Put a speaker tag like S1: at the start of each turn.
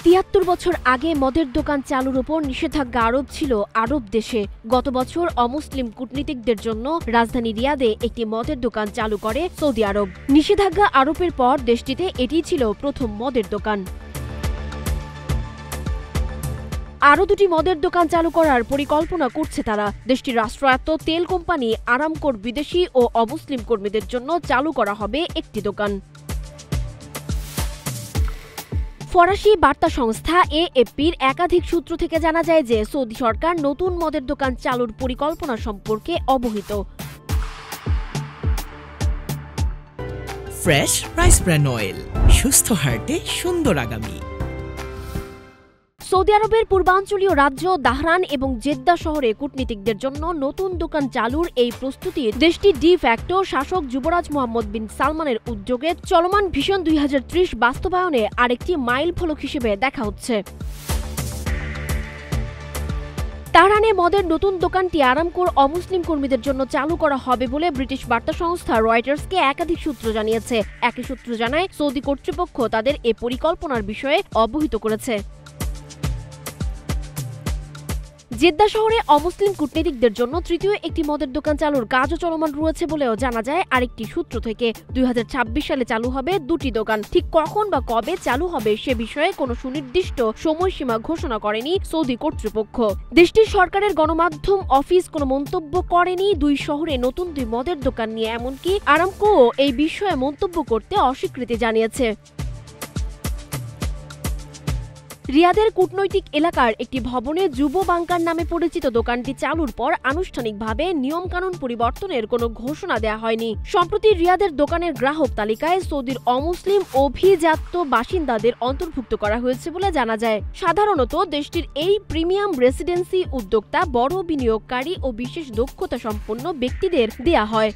S1: ৭৩ বছর আগে মদের দোকান চালুর উপর নিষেধাজ্ঞা আরোপ ছিল আরব দেশে। গত বছর অমুসলিম কূটনীতিকদের জন্য রাজধানী রিয়াদে একটি মদের দোকান চালু করে সৌদি আরব। নিষেধাজ্ঞা আরোপের পর দেশটিতে এটিই ছিল প্রথম মদের দোকান। আরও দুটি মদের দোকান চালু করার পরিকল্পনা করছে তারা। দেশটির রাষ্ট্রায়ত্ত তেল কোম্পানি আরামকোর বিদেশি ও অমুসলিম কর্মীদের জন্য চালু করা হবে একটি দোকান। ফরাসি বার্তা সংস্থা এএফপির একাধিক সূত্র থেকে জানা যায় যে সৌদি সরকার নতুন মদের দোকান চালুর পরিকল্পনা সম্পর্কে অবহিত।
S2: ফ্রেশ রাইস ব্র্যান অয়েল, সুস্থ হার্টে সুন্দর আগামী।
S1: সৌদি আরবের পূর্বাঞ্চলীয় রাজ্য দাহরান এবং জেদ্দা শহরে কূটনীতিকদের জন্য নতুন দোকান চালুর এই প্রস্তুতি দেশটির ডি ফ্যাক্টো শাসক যুবরাজ মোহাম্মদ বিন সালমানের উদ্যোগে চলমান ভিশন 2030 বাস্তবায়নে আরেকটি মাইল ফলক হিসেবে দেখা হচ্ছে। তেহরানে মদের নতুন দোকানটি আরামকোর অমুসলিম কর্মীদের জন্য চালু করা হবে বলে ব্রিটিশ বার্তা সংস্থা রয়টার্সকে একাধিক সূত্র জানিয়েছে। একই সূত্র জানায় সৌদি কর্তৃপক্ষ তাদের এ পরিকল্পনার বিষয়ে অবহিত করেছে। জেদ্দা শহরে অমুসলিম কূটনীতিকদের জন্য তৃতীয় একটি মদের দোকান চালুর কাজও চলমান রয়েছে বলেও জানা যায় আরেকটি সূত্র থেকে। 2026 সালে চালু হবে দুটি দোকান। ঠিক কখন বা কবে চালু হবে সে বিষয়ে কোনো সুনির্দিষ্ট সময়সীমা ঘোষণা করেনি সৌদি কর্তৃপক্ষ। দেশটির সরকারের গণমাধ্যম অফিস কোনো মন্তব্য করেনি দুই শহরে নতুন দুই মদের দোকান নিয়ে, এমনকি আরামকোও এই বিষয়ে মন্তব্য করতে অস্বীকৃতি জানিয়েছে। রিয়াদের কূটনৈতিক এলাকার একটি ভবনে যুব বাংকার নামে পরিচিত দোকানটি চালুর পর আনুষ্ঠানিকভাবে নিয়মকানুন পরিবর্তনের কোনো ঘোষণা দেওয়া হয়নি। সম্প্রতি রিয়াদের দোকানের গ্রাহক তালিকায় সৌদির অমুসলিম অভিজাত বাসিন্দাদের অন্তর্ভুক্ত করা হয়েছে বলে জানা যায়। সাধারণত দেশটির এই প্রিমিয়াম রেসিডেন্সি উদ্যোক্তা বড় বিনিয়োগকারী ও বিশেষ দক্ষতা সম্পন্ন ব্যক্তিদের দেয়া হয়।